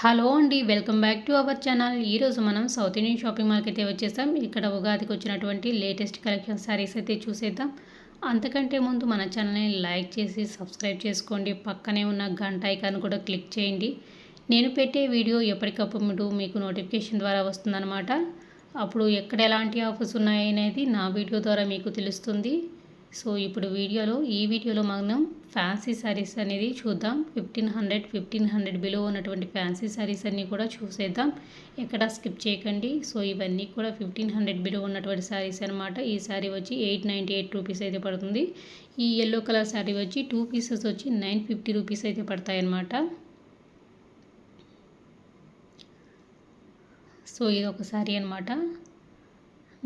Hello అండి, welcome back to our channel. ఈరోజు మనం సౌత్ ఇండియన్ షాపింగ్ మాల్కి అయితే వచ్చేసాం. ఇక్కడ ఉగాదికి వచ్చినటువంటి లేటెస్ట్ కలెక్షన్ శారీస్ అయితే చూసేద్దాం. అంతకంటే ముందు మన ఛానల్ని లైక్ చేసి సబ్స్క్రైబ్ చేసుకోండి. పక్కనే ఉన్న గంట ఐకాన్ కూడా క్లిక్ చేయండి. నేను పెట్టే వీడియో ఎప్పటికప్పుడు మీకు నోటిఫికేషన్ ద్వారా వస్తుందన్నమాట. అప్పుడు ఎక్కడ ఎలాంటి ఆఫర్స్ ఉన్నాయనేది నా వీడియో ద్వారా మీకు తెలుస్తుంది. సో ఇప్పుడు ఈ వీడియోలో మనం ఫ్యాన్సీ శారీస్ అనేది చూద్దాం. 1500 బిలో ఉన్నటువంటి ఫ్యాన్సీ శారీస్ అన్నీ కూడా చూసేద్దాం. ఎక్కడ స్కిప్ చేయకండి. సో ఇవన్నీ కూడా 1500 బిలో ఉన్నటువంటి శారీస్ అనమాట. ఈ శారీ వచ్చి 898 రూపీస్ అయితే పడుతుంది. ఈ ఎల్లో కలర్ శారీ వచ్చి 2 పీసెస్ వచ్చి 950 రూపీస్ అయితే పడతాయన్నమాట. సో ఇది ఒక శారీ అనమాట.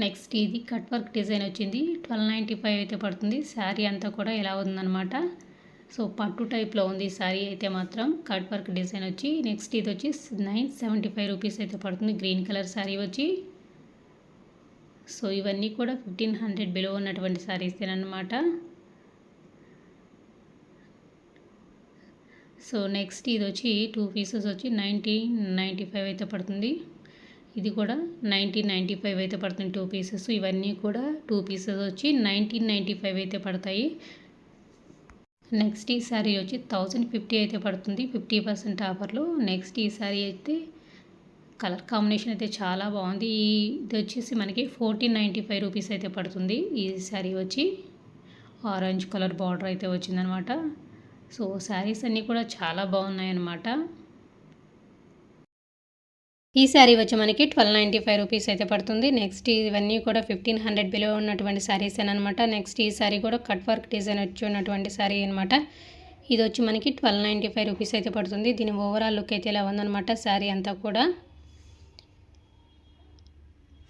నెక్స్ట్ ఇది కట్ వర్క్ డిజైన్ వచ్చింది. 1295 అయితే పడుతుంది. శారీ అంతా కూడా ఎలా ఉందన్నమాట. సో పట్టు టైప్లో ఉంది శారీ అయితే మాత్రం. కట్ వర్క్ డిజైన్ వచ్చి నెక్స్ట్ ఇది వచ్చి 975 రూపీస్ అయితే పడుతుంది. గ్రీన్ కలర్ శారీ వచ్చి. సో ఇవన్నీ కూడా 1500 బిలో ఉన్నటువంటి శారీస్ అనమాట. సో నెక్స్ట్ ఇది వచ్చి 2 పీసెస్ వచ్చి 1995 అయితే పడుతుంది. ఇది కూడా 1995 అయితే పడుతుంది 2 పీసెస్. ఇవన్నీ కూడా 2 పీసెస్ వచ్చి 1995 అయితే పడతాయి. నెక్స్ట్ ఈ శారీ వచ్చి 1050 అయితే పడుతుంది 50% ఆఫర్లో. నెక్స్ట్ ఈ శారీ అయితే కలర్ కాంబినేషన్ అయితే చాలా బాగుంది. ఇది వచ్చేసి మనకి 1495 రూపీస్ అయితే పడుతుంది. ఈ శారీ వచ్చి ఆరెంజ్ కలర్ బార్డర్ అయితే వచ్చిందనమాట. సో శారీస్ అన్నీ కూడా చాలా బాగున్నాయి అన్నమాట. ఈ శారీ వచ్చి మనకి 1295 రూపీస్ అయితే పడుతుంది. నెక్స్ట్ ఇవన్నీ కూడా 1500 బిలో ఉన్నటువంటి శారీస్ అనమాట. నెక్స్ట్ ఈ శారీ కూడా కట్ వర్క్ డిజైన్ వచ్చి ఉన్నటువంటి శారీ అనమాట. ఇది వచ్చి మనకి 1295 రూపీస్ అయితే పడుతుంది. దీని ఓవరాల్ లుక్ అయితే ఇలా ఉందన్నమాట శారీ అంతా కూడా.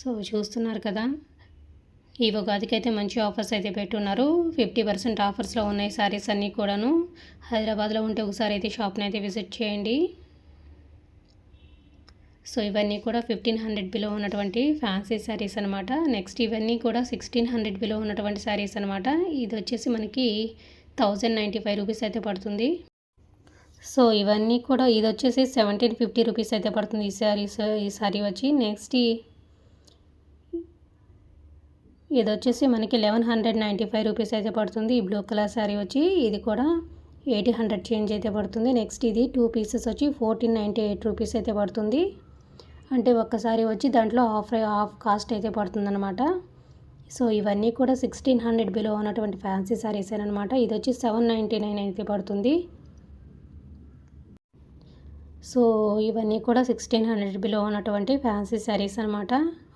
సో చూస్తున్నారు కదా, ఈ ఉగాదికి అయితే మంచి ఆఫర్స్ అయితే పెట్టున్నారు. 50% ఆఫర్స్లో ఉన్నాయి శారీస్ అన్నీ కూడాను. హైదరాబాద్లో ఉంటే ఒకసారి అయితే షాప్ని అయితే విజిట్ చేయండి. సో ఇవన్నీ కూడా 1500 బిలో ఉన్నటువంటి ఫ్యాన్సీ శారీస్ అనమాట. నెక్స్ట్ ఇవన్నీ కూడా 1600 బిలో ఉన్నటువంటి శారీస్ అనమాట. ఇది వచ్చేసి మనకి 1095 రూపీస్ అయితే పడుతుంది. సో ఇవన్నీ కూడా ఇది వచ్చేసి 1750 రూపీస్ అయితే పడుతుంది ఈ శారీ వచ్చి. నెక్స్ట్ ఇది వచ్చేసి మనకి 1195 రూపీస్ అయితే పడుతుంది. ఈ బ్లూ కలర్ శారీ వచ్చి ఇది కూడా 800 చేంజ్ అయితే పడుతుంది. నెక్స్ట్ ఇది 2 పీసెస్ వచ్చి 1498 రూపీస్ అయితే పడుతుంది. అంటే ఒక్కసారి వచ్చి దాంట్లో హాఫ్ కాస్ట్ అయితే పడుతుందన్నమాట. సో ఇవన్నీ కూడా 1600 బిలో ఉన్నటువంటి ఫ్యాన్సీ శారీస్ అనమాట. ఇది వచ్చి 799 అయితే పడుతుంది. సో ఇవన్నీ కూడా 1600 బిలో ఉన్నటువంటి ఫ్యాన్సీ శారీస్ అనమాట.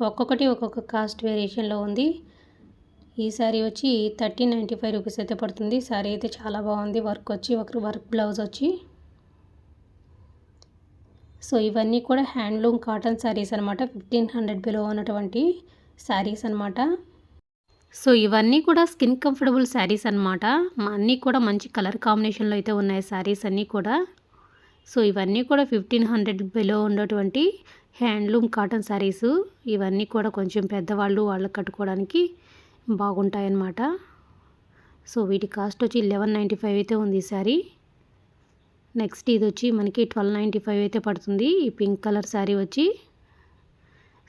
ఒక్కొక్కటి ఒక్కొక్క కాస్ట్ వేరియేషన్లో ఉంది. ఈ శారీ వచ్చి 1395 రూపీస్ అయితే పడుతుంది. శారీ అయితే చాలా బాగుంది. వర్క్ బ్లౌజ్ వచ్చి. సో ఇవన్నీ కూడా హ్యాండ్లూమ్ కాటన్ శారీస్ అనమాట. 1500 బిలో ఉన్నటువంటి శారీస్ అనమాట. సో ఇవన్నీ కూడా స్కిన్ కంఫర్టబుల్ శారీస్ అనమాట. అన్నీ కూడా మంచి కలర్ కాంబినేషన్లో అయితే ఉన్నాయి శారీస్ అన్నీ కూడా. సో ఇవన్నీ కూడా 1500 బిలో ఉన్నటువంటి హ్యాండ్లూమ్ కాటన్ శారీస్. ఇవన్నీ కూడా కొంచెం పెద్దవాళ్ళు వాళ్ళకి కట్టుకోవడానికి బాగుంటాయన్నమాట. సో వీటి కాస్ట్ వచ్చి 1195 అయితే ఉంది ఈ శారీ. నెక్స్ట్ ఇది వచ్చి మనకి 1295 అయితే పడుతుంది. ఈ పింక్ కలర్ శారీ వచ్చి.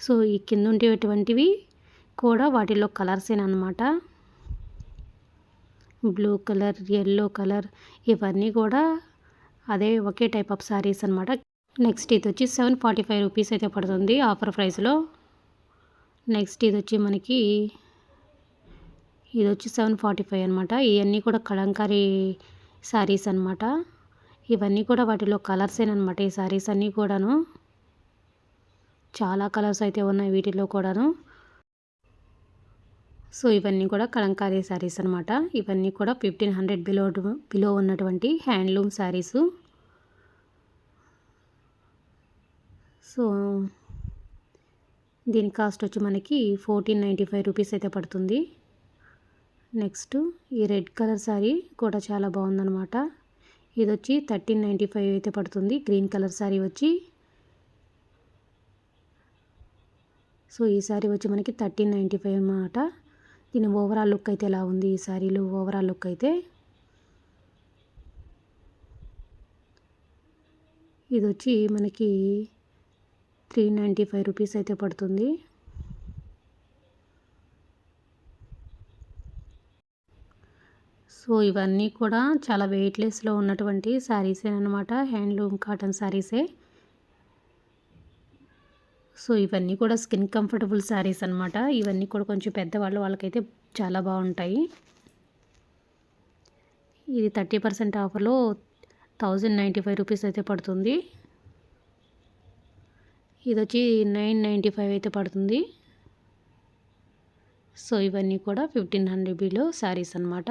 సో ఈ కింద ఉండేటువంటివి కూడా వాటిలో కలర్సేనమాట. బ్లూ కలర్, ఎల్లో కలర్ ఇవన్నీ కూడా అదే ఒకే టైప్ ఆఫ్ శారీస్ అనమాట. నెక్స్ట్ ఇది వచ్చి 745 రూపీస్ అయితే పడుతుంది ఆఫర్ ప్రైస్లో. నెక్స్ట్ ఇది వచ్చి మనకి 745 అనమాట. ఇవన్నీ కూడా కలంకారీ శారీస్ అనమాట. ఇవన్నీ కూడా వాటిలో కలర్సేనమాట. ఈ శారీస్ అన్నీ కూడాను చాలా కలర్స్ అయితే ఉన్నాయి వీటిలో కూడాను. సో ఇవన్నీ కూడా కలంకారీ శారీస్ అనమాట. ఇవన్నీ కూడా 1500 బిలో ఉన్నటువంటి హ్యాండ్లూమ్ శారీసు. సో దీని కాస్ట్ వచ్చి మనకి 1495 రూపీస్ అయితే పడుతుంది. నెక్స్ట్ ఈ రెడ్ కలర్ శారీ కూడా చాలా బాగుందన్నమాట. ఇది వచ్చి 1395 అయితే పడుతుంది. గ్రీన్ కలర్ శారీ వచ్చి. సో ఈ శారీ వచ్చి మనకి 1395 అన్నమాట. దీని ఓవరాల్ లుక్ అయితే ఎలా ఉంది ఈ శారీలో ఓవరాల్ లుక్ అయితే. ఇది వచ్చి మనకి 395 రూపీస్ అయితే పడుతుంది. సో ఇవన్నీ కూడా చాలా వెయిట్లెస్లో ఉన్నటువంటి శారీసే అనమాట, హ్యాండ్లూమ్ కాటన్ శారీసే. సో ఇవన్నీ కూడా స్కిన్ కంఫర్టబుల్ శారీస్ అనమాట. ఇవన్నీ కూడా కొంచెం వాళ్ళకైతే చాలా బాగుంటాయి. ఇది 30% ఆఫర్లో 1095 రూపీస్ అయితే పడుతుంది. ఇది వచ్చి 995 అయితే పడుతుంది. సో ఇవన్నీ కూడా 1500 బిలో శారీస్ అనమాట.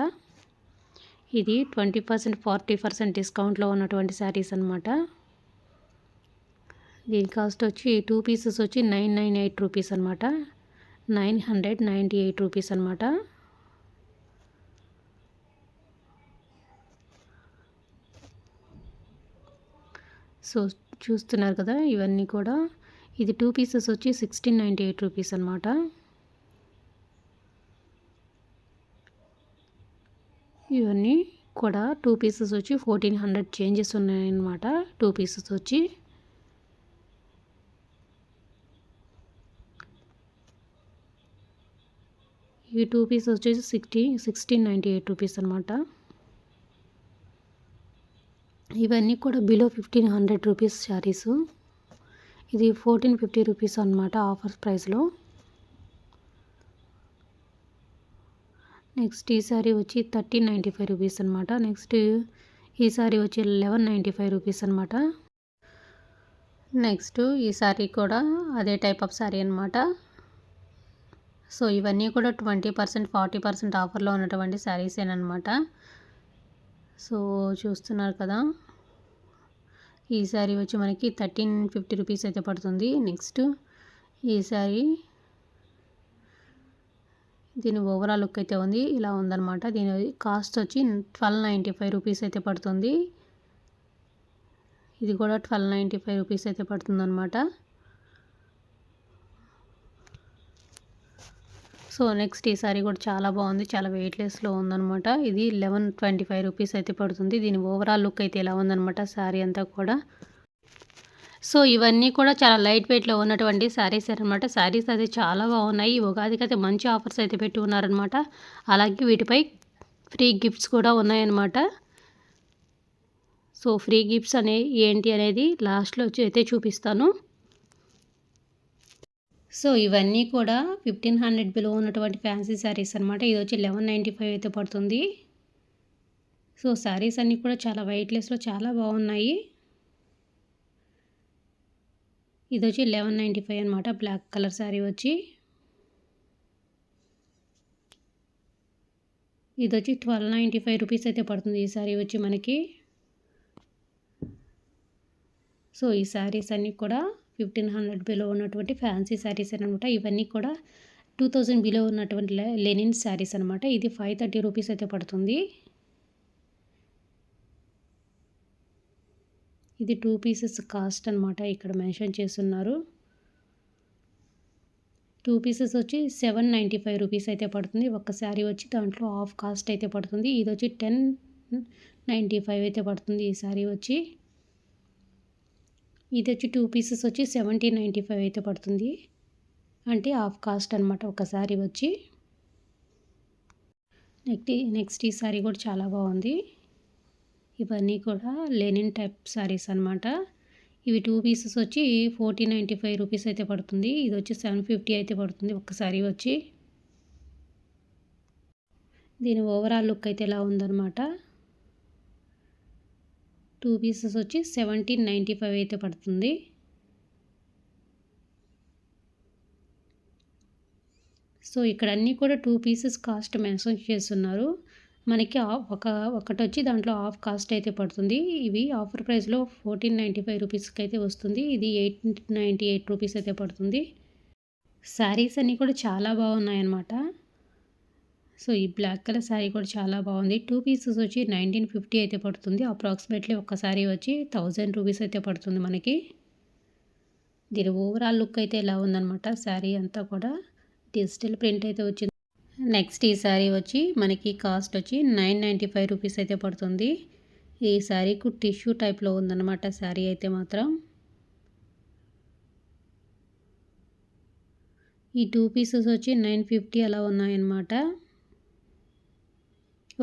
ఇది 20% 40% డిస్కౌంట్లో ఉన్నటువంటి శారీస్ అనమాట. దీని కాస్ట్ వచ్చి 2 పీసెస్ వచ్చి 998 రూపీస్ అనమాట. 998 రూపీస్ అనమాట. సో చూస్తున్నారు కదా, ఇవన్నీ కూడా ఇది 2 పీసెస్ వచ్చి 1698 రూపీస్ అనమాట. ఇవన్నీ కూడా 2 పీసెస్ వచ్చి 1400 చేంజెస్ ఉన్నాయన్నమాట. 2 పీసెస్ వచ్చి ఇవి 2 పీసెస్ వచ్చేసి 1698 రూపీస్ అనమాట. ఇవన్నీ కూడా బిలో 1500 రూపీస్ శారీసు. ఇది 1450 రూపీస్ అనమాట ఆఫర్ ప్రైస్లో. నెక్స్ట్ ఈ సారీ వచ్చి 1395 రూపీస్ అనమాట. నెక్స్ట్ ఈ సారీ వచ్చి 1195 రూపీస్ అనమాట. నెక్స్ట్ ఈ సారీ కూడా అదే టైప్ ఆఫ్ సారీ అనమాట. సో ఇవన్నీ కూడా 20% 40% ఆఫర్లో ఉన్నటువంటి శారీసేనమాట. సో చూస్తున్నారు కదా, ఈ సారీ వచ్చి మనకి 1350 రూపీస్ అయితే పడుతుంది. నెక్స్ట్ ఈ సారీ దీని ఓవరాల్ లుక్ అయితే ఉంది, ఇలా ఉందన్నమాట. దీని కాస్ట్ వచ్చి 1295 రూపీస్ అయితే పడుతుంది. ఇది కూడా 1295 రూపీస్ అయితే పడుతుందన్నమాట. సో నెక్స్ట్ ఈ సారీ కూడా చాలా బాగుంది, చాలా వెయిట్లెస్లో ఉందన్నమాట. ఇది 1125 రూపీస్ అయితే పడుతుంది. దీని ఓవరాల్ లుక్ అయితే ఇలా ఉందన్నమాట సారీ అంతా కూడా. సో ఇవన్నీ కూడా చాలా లైట్ వెయిట్లో ఉన్నటువంటి శారీస్ అనమాట. శారీస్ అయితే చాలా బాగున్నాయి. ఉగాదికి అయితే మంచి ఆఫర్స్ అయితే పెట్టి ఉన్నారనమాట. అలాగే వీటిపై ఫ్రీ గిఫ్ట్స్ కూడా ఉన్నాయన్నమాట. సో ఫ్రీ గిఫ్ట్స్ ఏంటి అనేది లాస్ట్లో అయితే చూపిస్తాను. సో ఇవన్నీ కూడా 1500 బిలో ఉన్నటువంటి ఫ్యాన్సీ శారీస్ అనమాట. ఇది వచ్చి 1195 అయితే పడుతుంది. సో శారీస్ అన్నీ కూడా చాలా వెయిట్లెస్లో చాలా బాగున్నాయి. ఇది వచ్చి 1195 అనమాట. బ్లాక్ కలర్ శారీ వచ్చి ఇది వచ్చి 1295 రూపీస్ అయితే పడుతుంది ఈ శారీ వచ్చి మనకి. సో ఈ శారీస్ అన్నీ కూడా 1500 బిలో ఉన్నటువంటి ఫ్యాన్సీ శారీస్ అనమాట. ఇవన్నీ కూడా 2000 బిలో ఉన్నటువంటి లెనిన్ శారీస్ అనమాట. ఇది 530 రూపీస్ అయితే పడుతుంది. ఇది 2 పీసెస్ కాస్ట్ అనమాట, ఇక్కడ మెన్షన్ చేస్తున్నారు. 2 పీసెస్ వచ్చి 795 రూపీస్ అయితే పడుతుంది. ఒక శారీ వచ్చి దాంట్లో హాఫ్ కాస్ట్ అయితే పడుతుంది. ఇది వచ్చి 1095 అయితే పడుతుంది ఈ శారీ వచ్చి. ఇది వచ్చి 2 పీసెస్ వచ్చి 1795 అయితే పడుతుంది, అంటే హాఫ్ కాస్ట్ అనమాట ఒక శారీ వచ్చి. నెక్స్ట్ ఈ శారీ కూడా చాలా బాగుంది. ఇవన్నీ కూడా లెనిన్ టైప్ శారీస్ అనమాట. ఇవి 2 పీసెస్ వచ్చి 1495 రూపీస్ అయితే పడుతుంది. ఇది వచ్చి 750 అయితే పడుతుంది ఒక శారీ వచ్చి. దీని ఓవరాల్ లుక్ అయితే ఇలా ఉందన్నమాట. 2 పీసెస్ వచ్చి 1795 అయితే పడుతుంది. సో ఇక్కడ అన్నీ కూడా 2 పీసెస్ కాస్ట్ మెన్షన్ చేస్తున్నారు. మనకి ఒకటి వచ్చి దాంట్లో హాఫ్ కాస్ట్ అయితే పడుతుంది. ఇవి ఆఫర్ ప్రైస్లో 1495 రూపీస్కి అయితే వస్తుంది. ఇది 898 రూపీస్ అయితే పడుతుంది. శారీస్ అన్నీ కూడా చాలా బాగున్నాయన్నమాట. సో ఈ బ్లాక్ కలర్ శారీ కూడా చాలా బాగుంది. 2 పీసెస్ వచ్చి 1950 అయితే పడుతుంది. అప్రాక్సిమేట్లీ ఒక శారీ వచ్చి 1000 రూపీస్ అయితే పడుతుంది మనకి. దీని ఓవరాల్ లుక్ అయితే ఇలా ఉందన్నమాట. శారీ అంతా కూడా డిజిటల్ ప్రింట్ అయితే వచ్చింది. నెక్స్ట్ ఈ శారీ వచ్చి మనకి కాస్ట్ వచ్చి 995 రూపీస్ అయితే పడుతుంది. ఈ శారీకు టిష్యూ టైప్లో ఉందన్నమాట శారీ అయితే మాత్రం. ఈ 2 పీసెస్ వచ్చి 950 అలా ఉన్నాయన్నమాట.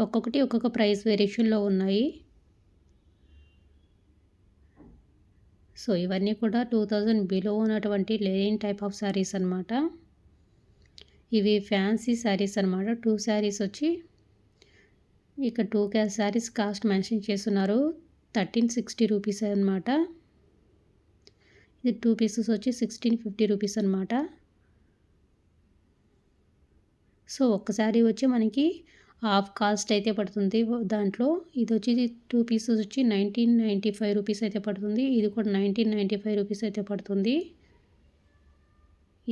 ఒక్కొక్కటి ఒక్కొక్క ప్రైస్ వేరియేషన్లో ఉన్నాయి. సో ఇవన్నీ కూడా 2000 బిలో ఉన్నటువంటి లెనిన్ టైప్ ఆఫ్ శారీస్ అనమాట. ఇవి ఫ్యాన్సీ శారీస్ అనమాట. 2 శారీస్ వచ్చి ఇక్కడ 2 శారీస్ కాస్ట్ మెన్షన్ చేస్తున్నారు. 1360 రూపీస్ అనమాట. ఇది 2 పీసెస్ వచ్చి 1650 రూపీస్ అనమాట. సో ఒక్క శారీ వచ్చి మనకి హాఫ్ కాస్ట్ అయితే పడుతుంది దాంట్లో. ఇది వచ్చి 2 పీసెస్ వచ్చి 1995 రూపీస్ అయితే పడుతుంది. ఇది కూడా 1995 రూపీస్ అయితే పడుతుంది.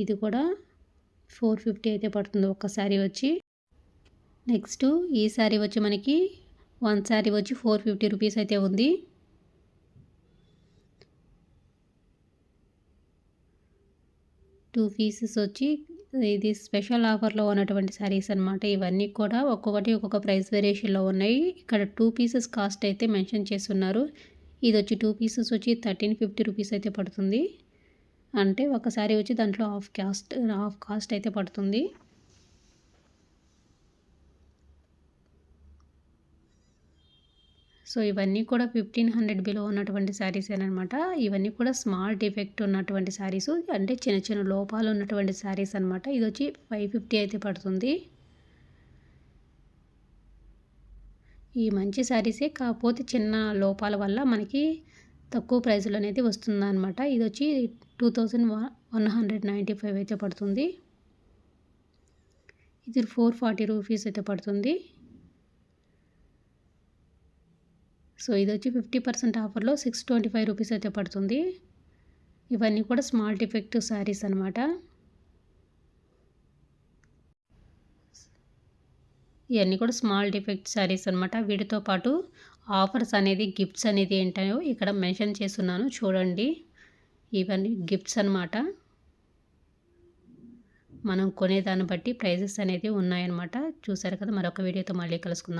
ఇది కూడా 450 అయితే పడుతుంది ఒక్క శారీ వచ్చి. నెక్స్ట్ ఈ శారీ వచ్చి మనకి 1 శారీ వచ్చి 450 రూపీస్ అయితే ఉంది. టూ పీసెస్ వచ్చి ఇది స్పెషల్ ఆఫర్లో ఉన్నటువంటి శారీస్ అనమాట. ఇవన్నీ కూడా ఒక్కొక్కటి ఒక్కొక్క ప్రైస్ వేరియేషన్లో ఉన్నాయి. ఇక్కడ 2 పీసెస్ కాస్ట్ అయితే మెన్షన్ చేస్తున్నారు. ఇది వచ్చి 2 పీసెస్ వచ్చి 1350 రూపీస్ అయితే పడుతుంది. అంటే ఒక శారీ వచ్చి దాంట్లో హాఫ్ కాస్ట్ అయితే పడుతుంది. సో ఇవన్నీ కూడా 1500 బిలో ఉన్నటువంటి శారీస్ అనమాట. ఇవన్నీ కూడా స్మాల్ డిఫెక్ట్ ఉన్నటువంటి శారీస్, అంటే చిన్న చిన్న లోపాలు ఉన్నటువంటి శారీస్ అనమాట. ఇది వచ్చి 550 అయితే పడుతుంది. ఈ మంచి శారీసే, కాకపోతే చిన్న లోపాల వల్ల మనకి తక్కువ ప్రైస్లో అనేది వస్తుంది అనమాట. ఇది వచ్చి 2195 అయితే పడుతుంది. ఇది 440 రూపీస్ అయితే పడుతుంది. సో ఇది వచ్చి 50% ఆఫర్లో 625 రూపీస్ అయితే పడుతుంది. ఇవన్నీ కూడా స్మాల్ డిఫెక్ట్ శారీస్ అనమాట. ఇవన్నీ కూడా స్మాల్ డిఫెక్ట్ శారీస్ అనమాట. వీటితో పాటు ఆఫర్స్ అనేది, గిఫ్ట్స్ అనేది ఏంటో ఇక్కడ మెన్షన్ చేస్తున్నాను చూడండి. ఇవన్నీ గిఫ్ట్స్ అనమాట. మనం కొనేదాన్ని బట్టి ప్రైజెస్ అనేది ఉన్నాయన్నమాట. చూసారు కదా. మరొక వీడియోతో మళ్ళీ కలుసుకుందాం.